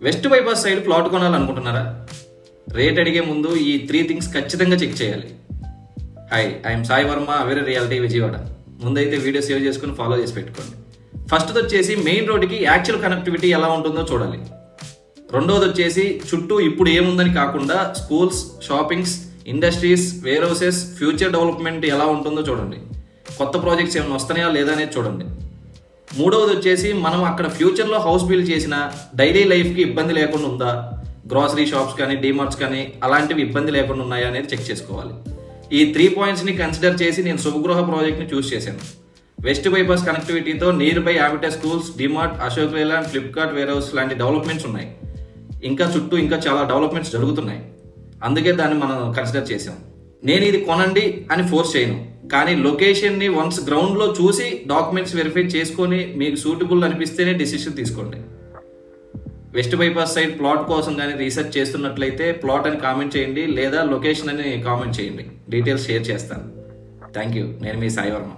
West bypass side plot కొనాలనుకుంటున్నారా? Rate అడిగే ముందు ఈ 3 థింగ్స్ ఖచ్చితంగా చెక్ చేయాలి. Hi, I'm Sai Varma, aware reality Vijayawada. ముందైతే వీడియో సేవ్ చేసుకుని ఫాలో చేసి పెట్టుకోండి. ఫస్ట్ వచ్చేసి మెయిన్ రోడ్డుకి యాక్చువల్ కనెక్టివిటీ ఎలా ఉంటుందో చూడాలి. రెండోది వచ్చేసి చుట్టూ ఇప్పుడు ఏముందని కాకుండా schools, shoppings, industries, warehouses, future development ఎలా ఉంటుందో చూడండి. కొత్త ప్రాజెక్ట్స్ ఏమైనా వస్తున్నాయా లేదా అనేది చూడండి. మూడవది వచ్చేసి మనం అక్కడ ఫ్యూచర్లో హౌస్ బిల్డ్ చేసిన డైలీ లైఫ్కి ఇబ్బంది లేకుండా ఉందా, గ్రాసరీ షాప్స్ కానీ డీమార్ట్స్ కానీ అలాంటివి ఇబ్బంది లేకుండా ఉన్నాయా అనేది చెక్ చేసుకోవాలి. ఈ 3 పాయింట్స్ని కన్సిడర్ చేసి నేను శుభగృహ ప్రాజెక్ట్ని చూస్ చేశాను. వెస్ట్ బైపాస్ కనెక్టివిటీతో నియర్ బై హ్యాబిటస్ schools, DMart, Ashok Leyland, Flipkart warehouse లాంటి డెవలప్మెంట్స్ ఉన్నాయి. చుట్టూ ఇంకా చాలా డెవలప్మెంట్స్ జరుగుతున్నాయి. అందుకే దాన్ని మనం కన్సిడర్ చేసాం. నేను ఇది కొనండి అని ఫోర్స్ చేయను, కానీ లొకేషన్ని వన్స్ గ్రౌండ్లో చూసి డాక్యుమెంట్స్ వెరిఫై చేసుకొని మీకు సూటబుల్ అనిపిస్తేనే డెసిషన్ తీసుకోండి. వెస్ట్ బైపాస్ సైడ్ ప్లాట్ కోసం కానీ రీసెర్చ్ చేస్తున్నట్లయితే ప్లాట్ అని కామెంట్ చేయండి, లేదా లొకేషన్ అని కామెంట్ చేయండి. డీటెయిల్స్ షేర్ చేస్తాను. Thank you. నేను మీ సాయి వర్మ.